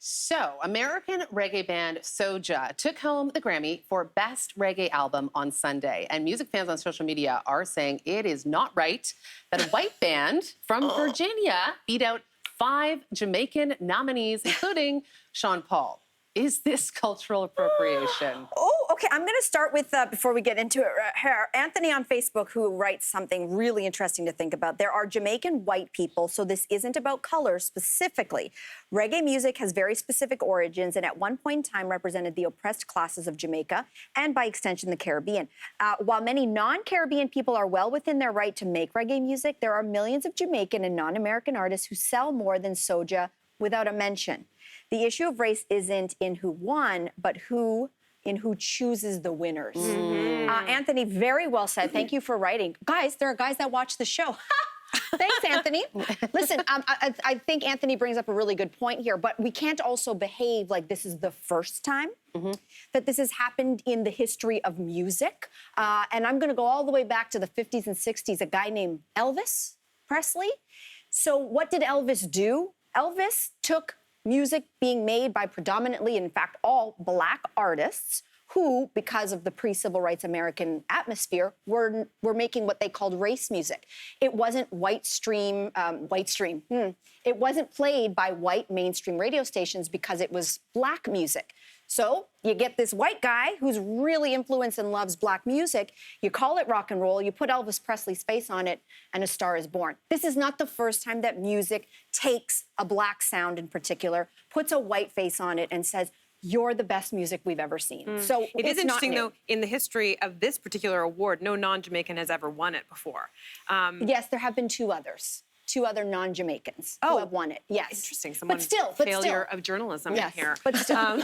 So, American reggae band SOJA took home the Grammy for Best Reggae Album on Sunday. And music fans on social media are saying it is not right that a white band from Virginia beat out 5 Jamaican nominees, including Sean Paul. Is this cultural appropriation? Oh, okay. I'm going to start with, before we get into it, Anthony on Facebook, who writes something really interesting to think about. There are Jamaican white people, so this isn't about color specifically. Reggae music has very specific origins and at one point in time represented the oppressed classes of Jamaica and by extension the Caribbean. While many non-Caribbean people are well within their right to make reggae music, there are millions of Jamaican and non-American artists who sell more than SOJA without a mention. The issue of race isn't in who won, but in who chooses the winners. Anthony, very well said. Thank you for writing. Guys, there are guys that watch the show. Thanks, Anthony. Listen, I think Anthony brings up a really good point here, but we can't also behave like this is the first time that this has happened in the history of music. And I'm going to go all the way back to the 50s and 60s, a guy named Elvis Presley. So what did Elvis do? Elvis took music being made by predominantly, in fact, all Black artists who, because of the pre-civil rights American atmosphere, were making what they called race music. It wasn't It wasn't played by white mainstream radio stations because it was Black music. So you get this white guy who's really influenced and loves Black music. You call it rock and roll. You put Elvis Presley's face on it, and a star is born. This is not the first time that music takes a Black sound in particular, puts a white face on it, and says, you're the best music we've ever seen. So it is interesting, though, in the history of this particular award, no non-Jamaican has ever won it before. Yes, there have been 2 others. 2 other non-Jamaicans who have won it. Yes. Interesting. Someone but still. Failure of journalism here. But still.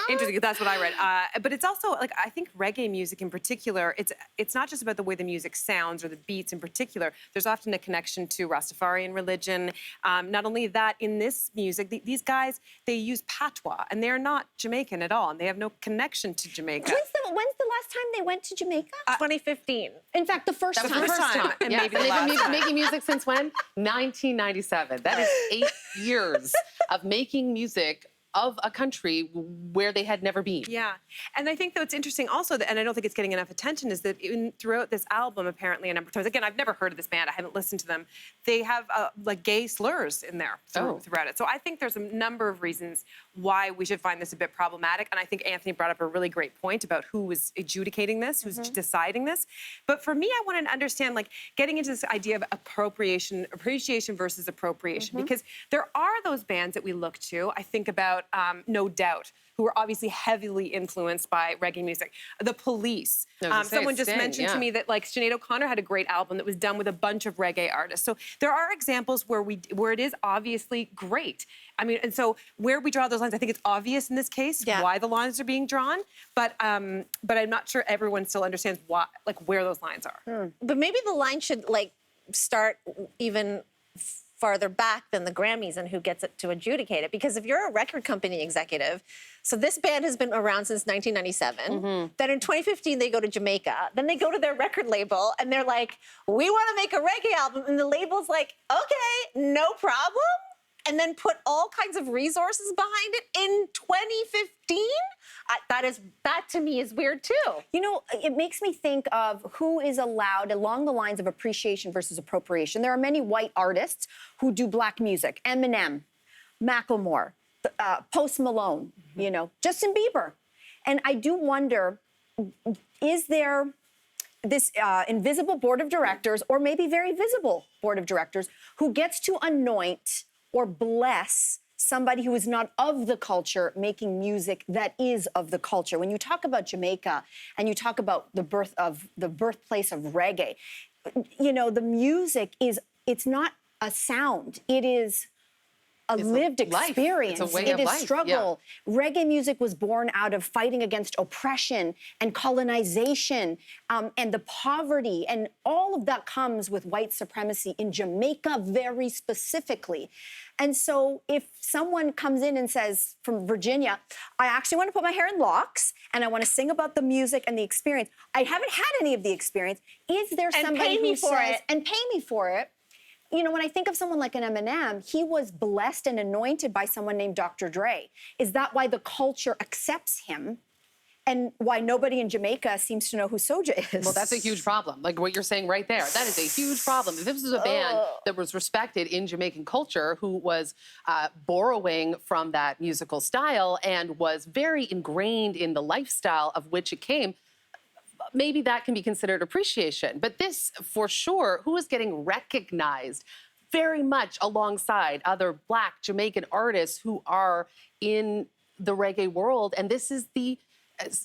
Interesting. That's what I read. But it's also, like, I think reggae music in particular, it's not just about the way the music sounds or the beats in particular. There's often a connection to Rastafarian religion. Not only that, in this music, these guys, they use patois, and they're not Jamaican at all, and they have no connection to Jamaica. When's the last time they went to Jamaica? 2015. In fact, the first time. The first time. And Yeah. maybe And the they've last been making music since when? 1997. That is 8 years of making music of a country where they had never been. Yeah, and I think that what's interesting also, and I don't think it's getting enough attention, is that throughout this album, apparently a number of times, again, I've never heard of this band, I haven't listened to them, they have like gay slurs in there throughout it. So I think there's a number of reasons why we should find this a bit problematic, and I think Anthony brought up a really great point about who was adjudicating this, who's deciding this. But for me, I wanted to understand, like, getting into this idea of appropriation versus appropriation, because there are those bands that we look to. I think about No Doubt, who are obviously heavily influenced by reggae music. The Police. Someone just mentioned to me that, like, Sinead O'Connor had a great album that was done with a bunch of reggae artists. So there are examples where it is obviously great. I mean, and so where we draw those lines, I think it's obvious in this case why the lines are being drawn, but I'm not sure everyone still understands where those lines are. But maybe the line should, like, start even farther back than the Grammys and who gets it to adjudicate it. Because if you're a record company executive, so this band has been around since 1997, then in 2015 they go to Jamaica, then they go to their record label and they're like, we want to make a reggae album, and the label's like, okay, no problem, and then put all kinds of resources behind it in 2015? That to me is weird too. You know, it makes me think of who is allowed along the lines of appreciation versus appropriation. There are many white artists who do Black music. Eminem, Macklemore, Post Malone, you know, Justin Bieber. And I do wonder, is there this invisible board of directors, or maybe very visible board of directors, who gets to anoint or bless somebody who is not of the culture making music that is of the culture? When you talk about Jamaica and you talk about the birthplace of reggae, you know, the music it's not a sound. It is a lived experience. It's a way it of is life. struggle. Yeah. Reggae music was born out of fighting against oppression and colonization and the poverty, and all of that comes with white supremacy in Jamaica very specifically. And so if someone comes in and says, from Virginia, I actually want to put my hair in locks and I want to sing about the music and the experience, I haven't had any of the experience, is there somebody who says, and pay me for it, you know, when I think of someone like an Eminem, he was blessed and anointed by someone named Dr. Dre. Is that why the culture accepts him? And why nobody in Jamaica seems to know who SOJA is? Well, that's a huge problem. Like what you're saying right there. That is a huge problem. If this was a band that was respected in Jamaican culture, who was borrowing from that musical style and was very ingrained in the lifestyle of which it came, maybe that can be considered appreciation. But this, for sure, who is getting recognized very much alongside other Black Jamaican artists who are in the reggae world. And this is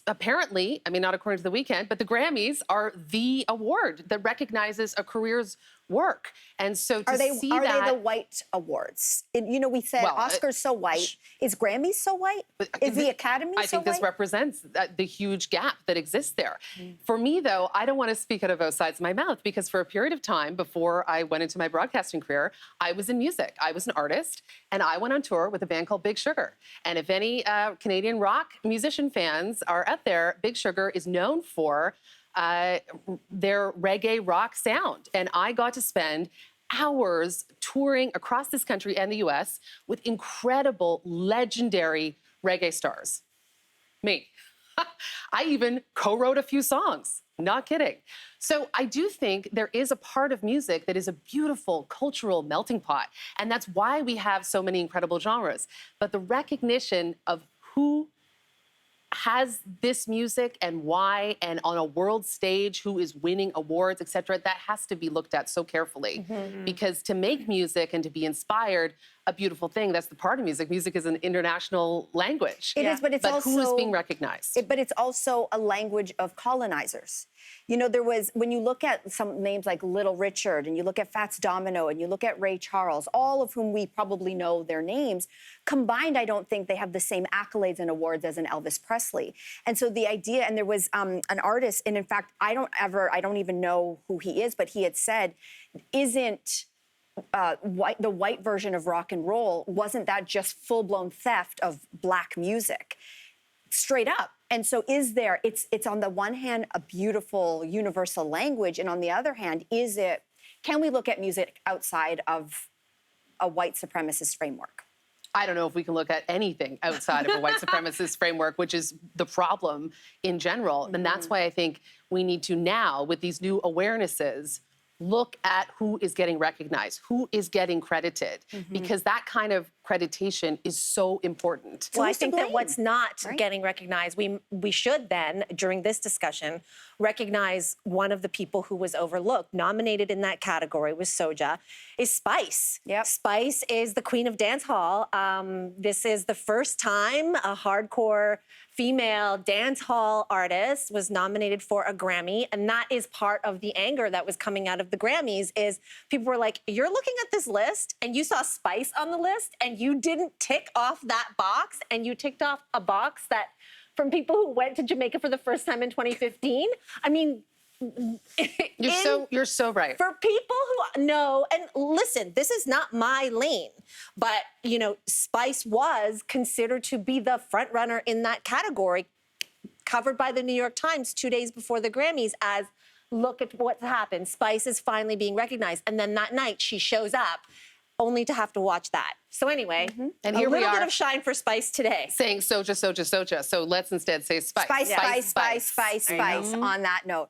apparently, I mean, not according to The Weeknd, but the Grammys are the award that recognizes a career's work. And so to see that... Are they the white awards? You know, we said Oscars so white. Is Grammys so white? Is the Academy so white? I think this represents the huge gap that exists there. For me, though, I don't want to speak out of both sides of my mouth, because for a period of time before I went into my broadcasting career, I was in music. I was an artist, and I went on tour with a band called Big Sugar. And if any Canadian rock musician fans are out there, Big Sugar is known for their reggae rock sound. And I got to spend hours touring across this country and the US with incredible, legendary reggae stars. Me. I even co-wrote a few songs. Not kidding. So I do think there is a part of music that is a beautiful cultural melting pot. And that's why we have so many incredible genres. But the recognition of who has this music and why, and on a world stage, who is winning awards, et cetera, that has to be looked at so carefully. Because to make music and to be inspired, a beautiful thing, that's the part of music. Music is an international language. It is, but it's also... who is being recognized? But it's also a language of colonizers. You know, when you look at some names like Little Richard, and you look at Fats Domino, and you look at Ray Charles, all of whom we probably know their names, combined, I don't think they have the same accolades and awards as an Elvis Presley. And so the idea, and there was an artist, and in fact, I don't even know who he is, but he had said, isn't the white version of rock and roll, wasn't that just full-blown theft of Black music? Straight up. And so it's on the one hand a beautiful universal language, and on the other hand, can we look at music outside of a white supremacist framework? I don't know if we can look at anything outside of a white supremacist framework, which is the problem in general. And that's why I think we need to now, with these new awarenesses, look at who is getting recognized, who is getting credited, because that kind of accreditation is so important. Well, I think that what's not getting recognized, we should then, during this discussion, recognize one of the people who was overlooked, nominated in that category was SOJA, is Spice. Yep. Spice is the queen of dance hall. This is the first time a hardcore female dance hall artist was nominated for a Grammy, and that is part of the anger that was coming out of the Grammys, is people were like, you're looking at this list and you saw Spice on the list and you didn't tick off that box, and you ticked off a box that from people who went to Jamaica for the first time in 2015. I mean, you're so right. For people who know, and listen, this is not my lane, but you know, Spice was considered to be the front runner in that category, covered by the New York Times 2 days before the Grammys as, look at what's happened. Spice is finally being recognized. And then that night she shows up only to have to watch that. So anyway, and here a little we are bit of shine for Spice today. Saying SOJA, SOJA, SOJA. So let's instead say Spice. Spice on that note.